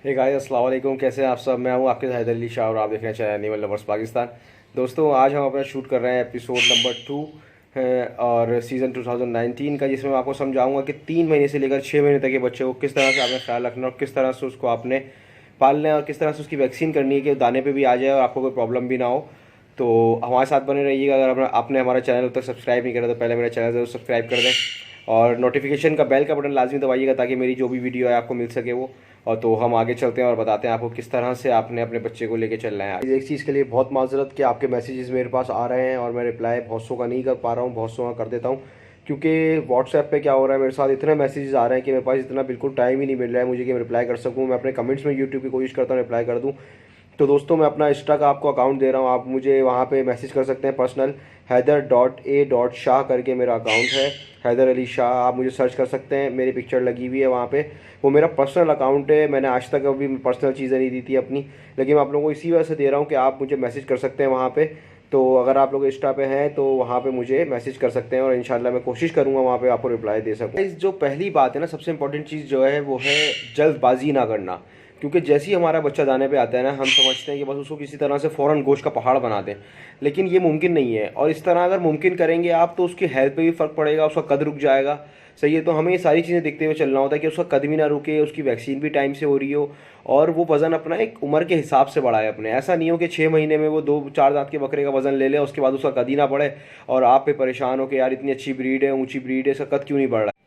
Hey guys, अस्सलाम वालेकुम। कैसे हैं आप सब? मैं हूं आपके हैदर अली शाह और आप देख रहे हैं चैनल एनिमल लवर्स पाकिस्तान। दोस्तों, आज हम अपना शूट कर रहे हैं एपिसोड नंबर 2 है और सीज़न 2019 का, जिसमें मैं आपको समझाऊंगा कि 3 महीने से लेकर 6 महीने तक के बच्चे को किस तरह से आपने ख्याल रखना और किस तरह से उसको आपने पालना है और किस तरह से उसकी वैक्सीन करनी है कि वो दाने पे भी आ जाए और आपको कोई प्रॉब्लम भी ना हो। तो हमारे साथ बने रहिएगा। अगर आपने हमारा चैनल अब तक सब्सक्राइब नहीं करा तो पहले मेरा चैनल ज़रूर सब्सक्राइब कर दें और नोटिफिकेशन का बेल का बटन लाजमी दबाइएगा ताकि मेरी जो भी वीडियो है आपको मिल सके वो। और तो हम आगे चलते हैं और बताते हैं आपको किस तरह से आपने अपने बच्चे को लेके चलना है। एक चीज़ के लिए बहुत माजरत कि आपके मैसेजेस मेरे पास आ रहे हैं और मैं रिप्लाई बहुत सौ का नहीं कर पा रहा हूँ, बहुत सौ का कर देता हूँ, क्योंकि व्हाट्सएप पे क्या हो रहा है, मेरे साथ इतने मैसेजेस आ रहे हैं कि मेरे पास इतना बिल्कुल टाइम ही नहीं मिल रहा है मुझे कि मैं रिप्लाई कर सकूँ। मैं अपने कमेंट्स में यूट्यूब की कोशिश करता हूँ रिप्लाई कर दूँ। तो दोस्तों, मैं अपना इंस्टा का आपको अकाउंट दे रहा हूँ, आप मुझे वहाँ पे मैसेज कर सकते हैं पर्सनल। हैदर.a.शाह करके मेरा अकाउंट है, हैदर अली शाह। आप मुझे सर्च कर सकते हैं, मेरी पिक्चर लगी हुई है वहाँ पे। वो मेरा पर्सनल अकाउंट है, मैंने आज तक अभी पर्सनल चीज़ें नहीं दी थी अपनी, लेकिन मैं आप लोगों को इसी वजह से दे रहा हूँ कि आप मुझे मैसेज कर सकते हैं वहाँ पे। तो अगर आप लोग इंस्टा पे हैं तो वहाँ पे मुझे मैसेज कर सकते हैं और इंशाल्लाह मैं कोशिश करूँगा वहाँ पे आपको रिप्लाई दे सकूँ। जो पहली बात है ना, सबसे इंपॉर्टेंट चीज़ जो है वो है जल्दबाजी ना करना। क्योंकि जैसे ही हमारा बच्चा दाने पे आता है ना, हम समझते हैं कि बस उसको किसी तरह से फ़ौरन गोश्त का पहाड़ बना दें, लेकिन ये मुमकिन नहीं है। और इस तरह अगर मुमकिन करेंगे आप तो उसकी हेल्थ पे भी फ़र्क पड़ेगा, उसका कद रुक जाएगा। सही है, तो हमें ये सारी चीज़ें देखते हुए चलना होता है कि उसका कद भी ना रुके, उसकी वैक्सीन भी टाइम से हो रही हो और वो वज़न अपना एक उम्र के हिसाब से बढ़ाए अपने। ऐसा नहीं हो कि 6 महीने में वो 2-4 दांत के बकरे का वज़न ले ले, उसके बाद उसका कद ही ना बढ़े और आप पे परेशान हो कि यार इतनी अच्छी ब्रीड है, ऊँची ब्रीड है, इसका कद क्यों नहीं बढ़ रहा है।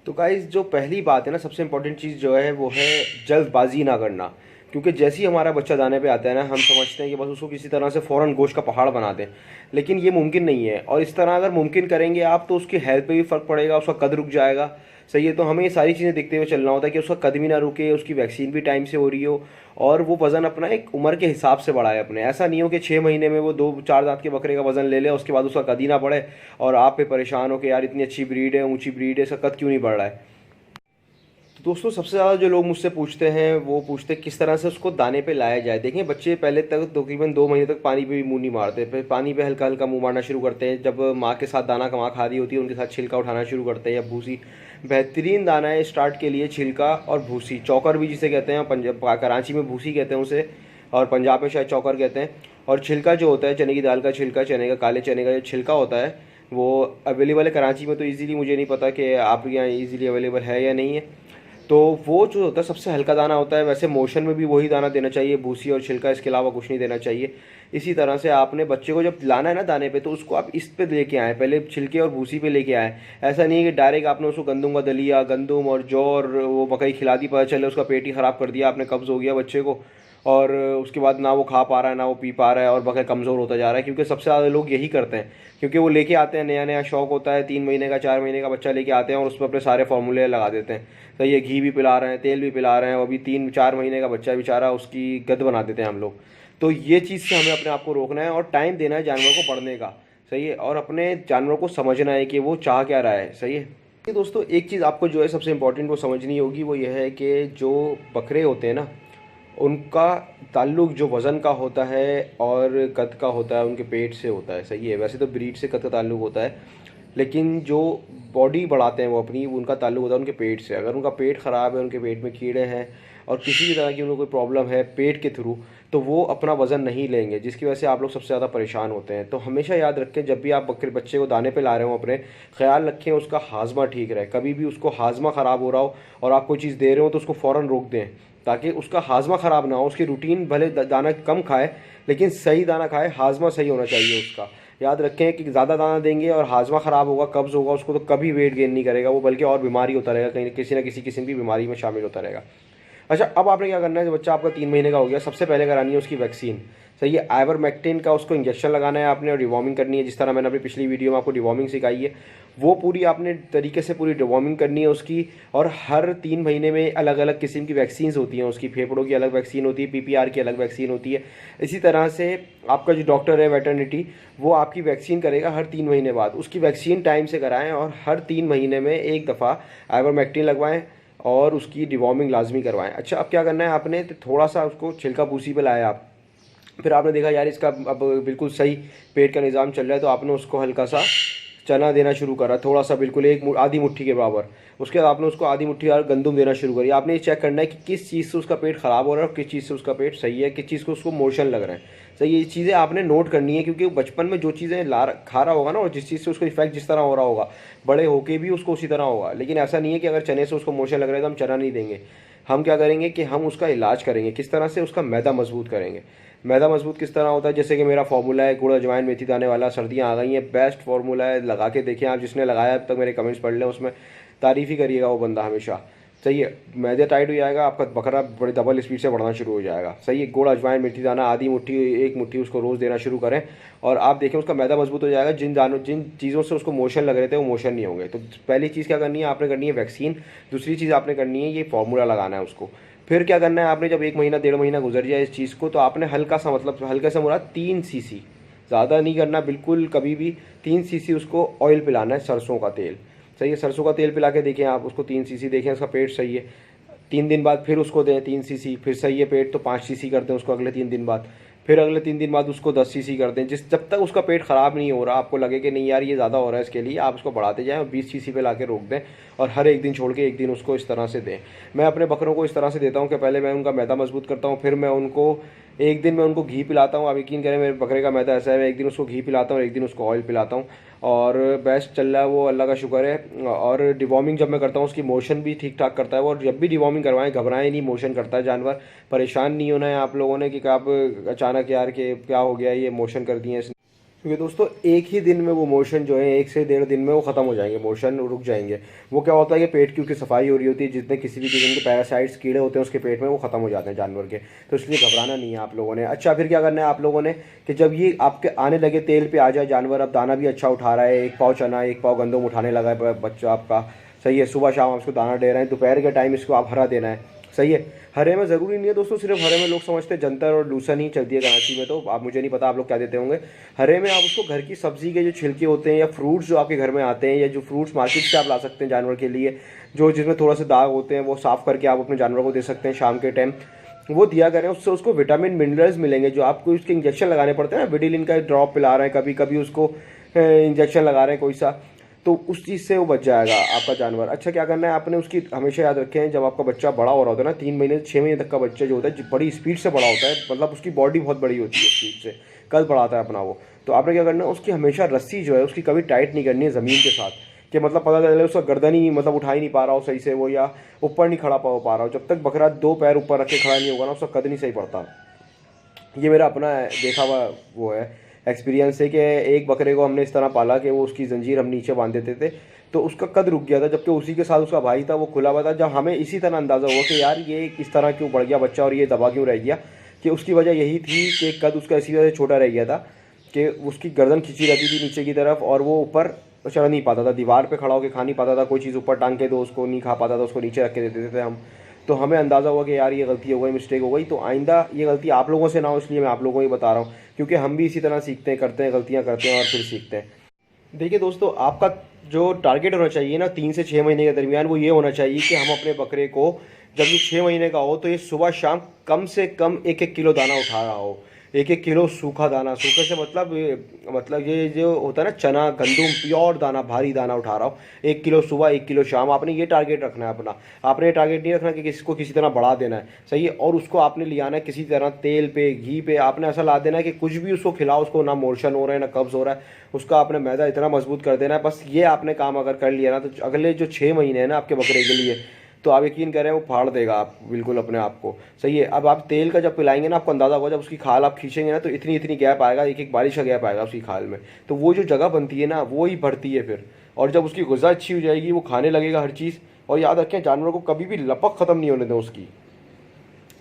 तो गाइज़, जो पहली बात है ना, सबसे इंपॉर्टेंट चीज़ जो है वो है जल्दबाजी ना करना। क्योंकि जैसे ही हमारा बच्चा दाने पे आता है ना, हम समझते हैं कि बस उसको किसी तरह से फ़ौरन गोश्त का पहाड़ बना दें, लेकिन ये मुमकिन नहीं है। और इस तरह अगर मुमकिन करेंगे आप तो उसकी हेल्थ पे भी फ़र्क पड़ेगा, उसका कद रुक जाएगा। सही है, तो हमें ये सारी चीज़ें देखते हुए चलना होता है कि उसका कद भी ना रुके, उसकी वैक्सीन भी टाइम से हो रही हो और वो वज़न अपना एक उम्र के हिसाब से बढ़ाए अपने। ऐसा नहीं हो कि 6 महीने में वो 2-4 दांत के बकरे का वज़न ले ले, उसके बाद उसका कद ही ना बढ़े और आप पे परेशान हो कि यार इतनी अच्छी ब्रीड है, ऊँची ब्रीड है, इसका कद क्यों नहीं बढ़ रहा है। तो दोस्तों, सबसे ज़्यादा जो लोग मुझसे पूछते हैं वो पूछते हैं किस तरह से उसको दाने पे लाया जाए। देखिए, बच्चे पहले तक तकरीबन 2 महीने तक पानी पे भी मुंह नहीं मारते, फिर पानी पे हल्का हल्का मुंह मारना शुरू करते हैं। जब माँ के साथ दाना कमा खा रही होती है उनके साथ छिलका उठाना शुरू करते हैं या भूसी। बेहतरीन दाना है स्टार्ट के लिए छिलका और भूसी, चौकर भी जिसे कहते हैं, पंजाब कराची में भूसी कहते हैं उसे और पंजाब में शायद चौकर कहते हैं। और छिलका जो होता है, चने की दाल का छिलका, चने का, काले चने का जो छिलका होता है वो अवेलेबल है कराची में। तो इजीली मुझे नहीं पता कि आपके यहाँ इजीली अवेलेबल है या नहीं है। तो वो जो होता है सबसे हल्का दाना होता है। वैसे मोशन में भी वही दाना देना चाहिए, भूसी और छिलका, इसके अलावा कुछ नहीं देना चाहिए। इसी तरह से आपने बच्चे को जब लाना है ना दाने पे, तो उसको आप इस पे लेके आएँ, पहले छिलके और भूसी पे लेके आएँ। ऐसा नहीं है कि डायरेक्ट आपने उसको गंदम का दलिया, गंदम और जौ और वो मकई खिला दी, पता चले उसका पेट ही ख़राब कर दिया आपने, कब्ज़ हो गया बच्चे को और उसके बाद ना वो खा पा रहा है ना वो पी पा रहा है और बगैर कमज़ोर होता जा रहा है। क्योंकि सबसे ज़्यादा लोग यही करते हैं, क्योंकि वो लेके आते हैं, नया नया शौक होता है, 3 महीने का 4 महीने का बच्चा लेके आते हैं और उसमें अपने सारे फार्मूले लगा देते हैं। तो ये घी भी पिला रहे हैं, तेल भी पिला रहे हैं, अभी 3-4 महीने का बच्चा बेचारा, उसकी गद बना देते हैं हम लोग। तो ये चीज़ से हमें अपने आप को रोकना है और टाइम देना है जानवर को पढ़ने का। सही है, और अपने जानवर को समझना है कि वो चाह क्या रहा है। सही है। ये दोस्तों, एक चीज़ आपको जो है सबसे इम्पोर्टेंट वो समझनी होगी, वो यह है कि जो बकरे होते हैं ना, उनका ताल्लुक जो वज़न का होता है और कद का होता है उनके पेट से होता है। सही है, वैसे तो ब्रीड से कद का ताल्लुक होता है, लेकिन जो बॉडी बढ़ाते हैं वो अपनी, उनका ताल्लुक होता है उनके पेट से। अगर उनका पेट ख़राब है, उनके पेट में कीड़े हैं और किसी भी तरह की उनको कोई प्रॉब्लम है पेट के थ्रू, तो वो अपना वज़न नहीं लेंगे, जिसकी वजह से आप लोग सबसे ज़्यादा परेशान होते हैं। तो हमेशा याद रखें, जब भी आप बच्चे को दाने पे ला रहे हो अपने, ख्याल रखें उसका हाजमा ठीक रहे। कभी भी उसको हाजमा ख़राब हो रहा हो और आप कोई चीज़ दे रहे हो तो उसको फ़ौरन रोक दें, ताकि उसका हाजमा ख़राब ना हो। उसकी रूटीन भले दाना कम खाए लेकिन सही दाना खाए, हाजमा सही होना चाहिए उसका। याद रखें कि ज़्यादा दाना देंगे और हाजमा ख़राब होगा, कब्ज़ होगा उसको, तो कभी वेट गेन नहीं करेगा वो, बल्कि और बीमारी होता रहेगा, कहीं किसी ना किसी किस्म की बीमारी में शामिल होता रहेगा। अच्छा, अब आपने क्या करना है, जब बच्चा आपका 3 महीने का हो गया, सबसे पहले करानी है उसकी वैक्सीन। सही है, आइवरमेक्टिन का उसको इंजेक्शन लगाना है आपने और डिवॉर्मिंग करनी है, जिस तरह मैंने अपनी पिछली वीडियो में आपको डिवॉर्मिंग सिखाई है, वो पूरी आपने तरीके से पूरी डिवॉर्मिंग करनी है उसकी। और हर 3 महीने में अलग अलग किस्म की वैक्सीन होती हैं उसकी, फेफड़ों की अलग वैक्सीन होती है, पीपीआर की अलग वैक्सीन होती है। इसी तरह से आपका जो डॉक्टर है वेटर्निटी, वो आपकी वैक्सीन करेगा हर 3 महीने बाद। उसकी वैक्सीन टाइम से कराएं और हर 3 महीने में एक दफ़ा आइवरमेक्टिन लगवाएं और उसकी डिवॉर्मिंग लाजमी करवाएं। अच्छा, अब क्या करना है आपने, तो थोड़ा सा उसको छिलका भूसी पे लाया आप, फिर आपने देखा यार इसका अब बिल्कुल सही पेट का निज़ाम चल रहा है, तो आपने उसको हल्का सा चना देना शुरू करा थोड़ा सा, बिल्कुल आधी मुट्ठी के बराबर। उसके बाद आपने उसको आधी मुट्ठी और गंदम देना शुरू करी। आपने ये चेक करना है कि किस चीज़ से उसका पेट ख़राब हो रहा है और किस चीज़ से उसका पेट सही है, किस चीज़ को उसको मोशन लग रहा है। सही है, ये चीज़ें आपने नोट करनी है, क्योंकि बचपन में जो चीज़ें खा रहा होगा ना, और जिस चीज़ से उसको इफेक्ट जिस तरह हो रहा होगा, बड़े होके भी उसको उसी तरह होगा। लेकिन ऐसा नहीं है कि अगर चने से उसको मोशन लग रहा है तो हम चना नहीं देंगे। हम क्या करेंगे कि हम उसका इलाज करेंगे। किस तरह से? उसका मैदा मजबूत करेंगे। मैदा मजबूत किस तरह होता है? जैसे कि मेरा फार्मूला है गुड़ अजवाइन मेथी दाने वाला, सर्दियाँ आ गई हैं, बेस्ट फार्मूला है, लगा के देखें आप। जिसने लगाया अब तक मेरे कमेंट्स पढ़ लें, उसमें तारीफ़ ही करिएगा वो बंदा हमेशा। सही है, मैदा टाइट हो जाएगा, आपका बकरा बड़ी डबल स्पीड से बढ़ना शुरू हो जाएगा। सही है, गुड़ अजवाइन मेथी दाना आधी मुट्ठी 1 मुट्ठी उसको रोज़ देना शुरू करें, और आप देखें उसका मैदा मजबूत हो जाएगा। जिन चीज़ों से उसको मोशन लग रहे थे वो मोशन नहीं होंगे। तो पहली चीज़ क्या करनी है, आपने करनी है वैक्सीन। दूसरी चीज़ आपने करनी है ये फार्मूला लगाना है उसको। फिर क्या करना है आपने, जब 1 महीना 1.5 महीना गुजर जाए इस चीज़ को, तो आपने हल्का सा, मतलब हल्का सा मुराद 3 cc, ज़्यादा नहीं करना बिल्कुल कभी भी। 3 cc उसको ऑयल पिलाना है, सरसों का तेल। सही है, सरसों का तेल पिला के देखें आप उसको, 3 cc देखें उसका पेट सही है। 3 दिन बाद फिर उसको दें 3 cc, फिर सही है पेट तो 5 cc कर दें उसको अगले 3 दिन बाद। फिर अगले 3 दिन बाद उसको 10 cc कर दें। जब तक उसका पेट ख़राब नहीं हो रहा, आपको लगे कि नहीं यार ये ज़्यादा हो रहा है इसके लिए, आप उसको बढ़ाते जाएं और 20 cc पे ला के रोक दें, और हर एक दिन छोड़ के एक दिन उसको इस तरह से दें। मैं अपने बकरों को इस तरह से देता हूँ कि पहले मैं उनका मैदा मजबूत करता हूँ, फिर मैं उनको एक दिन मैं उनको घी पिलाता हूँ। आप यकीन करें मेरे बकरे का मैदा ऐसा है, मैं एक दिन उसको घी पिलाता हूँ और एक दिन उसको ऑयल पिलाता हूँ, और बेस्ट चल रहा है वो, अल्लाह का शुक्र है। और डिवॉर्मिंग जब मैं करता हूँ उसकी मोशन भी ठीक ठाक करता है वो, और जब भी डिवॉर्मिंग करवाएं घबराएं नहीं, मोशन करता है जानवर। परेशान नहीं होना है आप लोगों ने कि आप अचानक यार कि क्या हो गया ये मोशन कर दिए इसने, क्योंकि दोस्तों एक ही दिन में वो मोशन जो है 1 से 1.5 दिन में वो ख़त्म हो जाएंगे, मोशन रुक जाएंगे। वो क्या होता है कि पेट की उसकी सफाई हो रही होती है, जितने किसी भी किस्म के पैरासाइट्स कीड़े होते हैं उसके पेट में वो ख़त्म हो जाते हैं जानवर के। तो इसलिए घबराना नहीं है आप लोगों ने। अच्छा, फिर क्या करना है आप लोगों ने कि जब ये आपके आने लगे तेल पे आ जाए जानवर, अब दाना भी अच्छा उठा रहा है, 1 पाव चना 1 पाव गंदम उठाने लगा है बच्चा आपका। सही है, सुबह शाम आप इसको दाना दे रहे हैं, दोपहर के टाइम इसको आप हरा देना है। सही है, हरे में ज़रूरी नहीं है दोस्तों, सिर्फ हरे में लोग समझते हैं जंतर और लूसन ही चलती है कराची में, तो आप मुझे नहीं पता आप लोग क्या देते होंगे। हरे में आप उसको घर की सब्ज़ी के जो छिलके होते हैं, या फ्रूट्स जो आपके घर में आते हैं, या जो फ्रूट्स मार्केट से आप ला सकते हैं जानवर के लिए, जो जिसमें थोड़ा से दाग होते हैं, वो साफ़ करके आप अपने जानवर को दे सकते हैं शाम के टाइम। वो दिया करें, उससे उसको विटामिन मिनरल्स मिलेंगे। जो आपको उसके इंजेक्शन लगाने पड़ते हैं ना, विटामिन का ड्रॉप पिला रहे हैं, कभी कभी उसको इंजेक्शन लगा रहे हैं कोई सा, तो उस चीज़ से वो बच जाएगा आपका जानवर। अच्छा, क्या करना है आपने उसकी हमेशा याद रखें, जब आपका बच्चा बड़ा हो रहा होता है ना, 3 महीने 6 महीने तक का बच्चा जो होता है बड़ी स्पीड से बड़ा होता है, मतलब उसकी बॉडी बहुत बड़ी होती है स्पीड से, कद बढ़ाता है अपना वो। तो आपने क्या करना है, उसकी हमेशा रस्सी जो है उसकी कभी टाइट नहीं करनी है ज़मीन के साथ, कि मतलब पता चले उसका गर्दन ही मतलब उठा ही नहीं पा रहा हो सही से वो, या ऊपर नहीं खड़ा पा रहा हो। जब तक बकरा 2 पैर ऊपर रख के खड़ा नहीं होगा ना, उसका कद नहीं सही पड़ता। ये मेरा अपना देखा हुआ वो है एक्सपीरियंस है कि एक बकरे को हमने इस तरह पाला कि वो उसकी जंजीर हम नीचे बांध देते थे, तो उसका कद रुक गया था, जबकि उसी के साथ उसका भाई था वो खुला हुआ था। जब हमें इसी तरह अंदाज़ा हुआ कि यार ये इस तरह क्यों बढ़ गया बच्चा और ये दबा क्यों रह गया, कि उसकी वजह यही थी कि कद उसका इसी वजह से छोटा रह गया था कि उसकी गर्दन खींची रहती थी नीचे की तरफ, और वो ऊपर चढ़ नहीं पाता था, दीवार पे खड़ा होकर खा नहीं पाता था, कोई चीज़ ऊपर टांग के दो उसको नहीं खा पाता था, उसको नीचे रख के दे देते थे हम। तो हमें अंदाज़ा हुआ कि यार ये गलती हो गई, मिस्टेक हो गई, तो आइंदा ये गलती आप लोगों से ना हो, इसलिए मैं आप लोगों को ही बता रहा हूँ, क्योंकि हम भी इसी तरह सीखते हैं, करते हैं, गलतियाँ करते हैं और फिर सीखते हैं। देखिए दोस्तों, आपका जो टारगेट होना चाहिए ना 3 से 6 महीने के दरमियान, वो ये होना चाहिए कि हम अपने बकरे को, जब ये 6 महीने का हो, तो ये सुबह शाम कम से कम 1-1 किलो दाना उठा रहा हो। 1-1 किलो सूखा दाना, सूखे से मतलब ये जो होता है ना चना गंदम, प्योर दाना, भारी दाना उठा रहा हो। 1 किलो सुबह 1 किलो शाम, आपने ये टारगेट रखना है अपना। आपने ये टारगेट नहीं रखना कि किसी को किसी तरह बढ़ा देना है। सही है, और उसको आपने ले आना है किसी तरह तेल पे घी पे, आपने ऐसा ला देना है कि कुछ भी उसको खिलाओ, उसको ना मोशन हो रहा है ना कब्ज़ हो रहा है, उसका आपने मैदा इतना मजबूत कर देना है। बस ये आपने काम अगर कर लिया ना, तो अगले जो 6 महीने हैं ना आपके बकरे के लिए, तो आप यकीन करें वो फाड़ देगा आप बिल्कुल अपने आप को। सही है, अब आप तेल का जब पिलाएंगे ना, आपको अंदाज़ा होगा, जब उसकी खाल आप खींचेंगे ना, तो इतनी इतनी गैप आएगा, एक एक बारिश का गैप आएगा उसकी खाल में, तो वो जो जगह बनती है ना वो ही बढ़ती है फिर। और जब उसकी गुज़ा अच्छी हो जाएगी, वो खाने लगेगा हर चीज़। और याद रखें, जानवर को कभी भी लपक ख़त्म नहीं होने दें उसकी।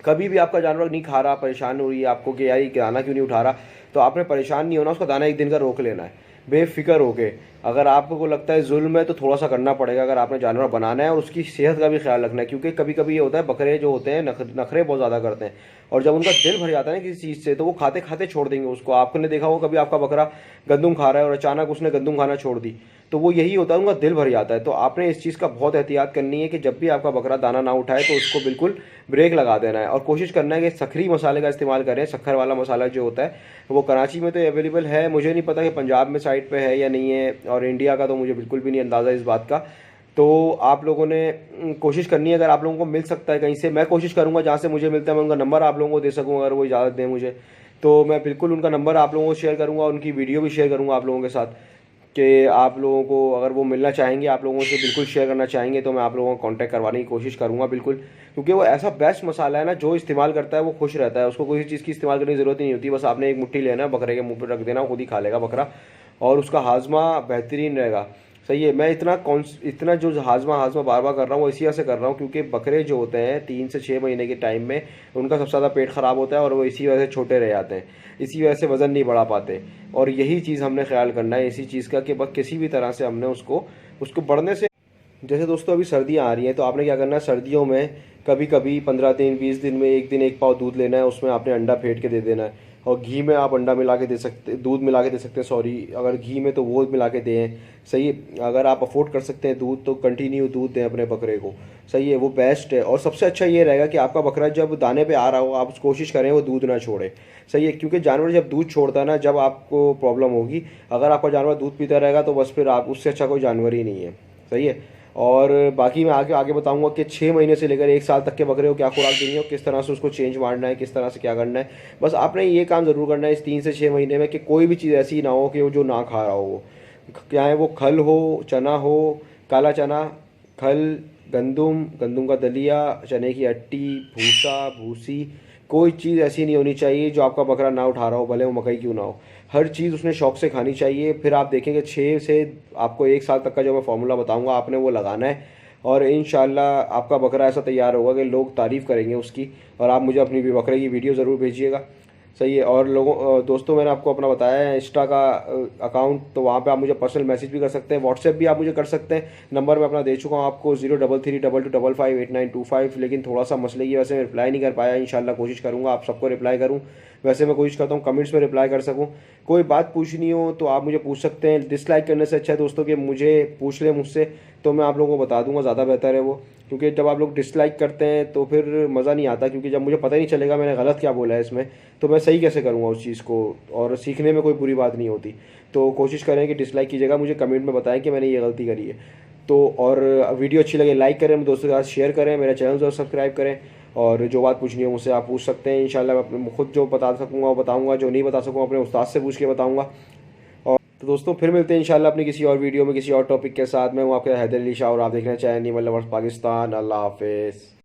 कभी भी आपका जानवर नहीं खा रहा, परेशान हो रही है आपको कि यार ये दाना क्यों नहीं उठा रहा, तो आपने परेशान नहीं होना, उसका दाना एक दिन का रोक लेना है बेफिक्र होके। अगर आपको लगता है जुल्म है तो थोड़ा सा करना पड़ेगा, अगर आपने जानवर बनाना है, और उसकी सेहत का भी ख्याल रखना है, क्योंकि कभी कभी ये होता है बकरे जो होते हैं नखरे बहुत ज़्यादा करते हैं, और जब उनका दिल भर जाता है ना किसी चीज़ से, तो वो खाते खाते छोड़ देंगे उसको। आपने देखा होगा कभी आपका बकरा गंदम खा रहा है और अचानक उसने गंदम खाना छोड़ दी, तो वो यही होता है, उनका दिल भर जाता है। तो आपने इस चीज़ का बहुत एहतियात करनी है कि जब भी आपका बकरा दाना ना उठाए तो उसको बिल्कुल ब्रेक लगा देना है, और कोशिश करना है कि सखरी मसाले का इस्तेमाल करें। शक्कर वाला मसाला जो होता है वो कराची में तो अवेलेबल है, मुझे नहीं पता कि पंजाब में साइड पे है या नहीं है, और इंडिया का तो मुझे बिल्कुल भी नहीं अंदाज़ा इस बात का। तो आप लोगों ने कोशिश करनी है, अगर आप लोगों को मिल सकता है कहीं से, मैं कोशिश करूंगा जहाँ से मुझे मिलता है मैं उनका नंबर आप लोगों को दे सकूँ, अगर वो इजाज़त दें मुझे तो मैं बिल्कुल उनका नंबर आप लोगों को शेयर करूँगा, उनकी वीडियो भी शेयर करूँगा आप लोगों के साथ कि आप लोगों को अगर वो मिलना चाहेंगे, आप लोगों से बिल्कुल शेयर करना चाहेंगे तो मैं आप लोगों को कांटेक्ट करवाने की कोशिश करूँगा बिल्कुल, क्योंकि वो ऐसा बेस्ट मसाला है ना, जो इस्तेमाल करता है वो खुश रहता है, उसको कोई चीज़ की इस्तेमाल करने की ज़रूरत ही नहीं होती, बस आपने एक मुट्ठी लेना, बकरे के मुंह पर रख देना, खुद ही खा लेगा बकरा और उसका हाजमा बेहतरीन रहेगा। सही है। मैं इतना जो हाजमा हाजमा बार बार कर रहा हूँ इसी वजह से कर रहा हूँ क्योंकि बकरे जो होते हैं 3 से 6 महीने के टाइम में उनका सबसे ज़्यादा पेट ख़राब होता है और वो इसी वजह से छोटे रह जाते हैं, इसी वजह से वज़न नहीं बढ़ा पाते। और यही चीज़ हमने ख्याल करना है इसी चीज़ का कि बस किसी भी तरह से हमने उसको उसको बढ़ने से, जैसे दोस्तों अभी सर्दियाँ आ रही हैं तो आपने क्या करना है, सर्दियों में कभी कभी 15 दिन 20 दिन में एक दिन एक पाव दूध लेना है, उसमें आपने अंडा फेंट के दे देना है और घी में आप अंडा मिला के दे सकते, दूध मिला के दे सकते हैं, सॉरी अगर घी में तो वो मिला के दें। सही है। अगर आप अफोर्ड कर सकते हैं दूध तो कंटिन्यू दूध दें अपने बकरे को। सही है, वो बेस्ट है। और सबसे अच्छा ये रहेगा कि आपका बकरा जब दाने पे आ रहा हो आप कोशिश करें वो दूध ना छोड़े। सही है, क्योंकि जानवर जब दूध छोड़ता है ना जब आपको प्रॉब्लम होगी। अगर आपका जानवर दूध पीता रहेगा तो बस फिर आप उससे अच्छा कोई जानवर ही नहीं है। सही है। और बाकी मैं आगे आगे बताऊंगा कि 6 महीने से लेकर 1 साल तक के बकरे को क्या खुराक देनी है और किस तरह से उसको चेंज मारना है, किस तरह से क्या करना है। बस आपने ये काम ज़रूर करना है इस 3 से 6 महीने में कि कोई भी चीज़ ऐसी ना हो कि वो जो ना खा रहा हो, वो चाहे वो खल हो, चना हो, काला चना, खल, गंदुम, गंदुम का दलिया, चने की अट्टी, भूसा, भूसी, कोई चीज़ ऐसी नहीं होनी चाहिए जो आपका बकरा ना उठा रहा हो, भले वो मकई क्यों ना हो। हर चीज़ उसने शौक से खानी चाहिए। फिर आप देखेंगे 6 से आपको 1 साल तक का जो मैं फार्मूला बताऊंगा आपने वो लगाना है और इंशाल्लाह आपका बकरा ऐसा तैयार होगा कि लोग तारीफ़ करेंगे उसकी। और आप मुझे अपनी भी बकरे की वीडियो ज़रूर भेजिएगा। सही है। और दोस्तों मैंने आपको अपना बताया है इंस्टा का अकाउंट, तो वहाँ पे आप मुझे पर्सनल मैसेज भी कर सकते हैं, व्हाट्सएप भी आप मुझे कर सकते हैं। नंबर मैं अपना दे चुका हूँ आपको 0332255892, लेकिन थोड़ा सा मसले की वजह से मैं रिप्लाई नहीं कर पाया। इंशाल्लाह कोशिश करूँगा आप सबको रिप्लाई करूँ। वैसे मैं कोशिश करता हूँ कमेंट्स में रिप्लाई कर सकूँ। कोई बात पूछनी हो तो आप मुझे पूछ सकते हैं। डिसलाइक करने से अच्छा है दोस्तों कि मुझे पूछ लें मुझसे, तो मैं आप लोगों को बता दूंगा, ज़्यादा बेहतर है वो। क्योंकि जब आप लोग डिसलाइक करते हैं तो फिर मज़ा नहीं आता, क्योंकि जब मुझे पता ही नहीं चलेगा मैंने गलत क्या बोला है इसमें तो मैं सही कैसे करूँगा उस चीज़ को, और सीखने में कोई बुरी बात नहीं होती। तो कोशिश करें कि डिसलाइक कीजिएगा, मुझे कमेंट में बताएं कि मैंने ये गलती करी है तो। और वीडियो अच्छी लगे लाइक करें, दोस्तों के साथ शेयर करें, मेरा चैनल ज़रूर सब्सक्राइब करें। और जो बात पूछनी है मुझसे आप पूछ सकते हैं। इंशाल्लाह मैं अपने खुद जो बता सकूँगा वो बताऊँगा, जो नहीं बता सकूँगा अपने उस्ताद से पूछ के बताऊँगा। और तो दोस्तों फिर मिलते हैं इंशाल्लाह अपनी किसी और वीडियो में किसी और टॉपिक के साथ। मैं हूँ आपके हैदर अली शाह और आप देखना चाहें एनिमल लवर्स पाकिस्तान। अल्लाह हाफिज़।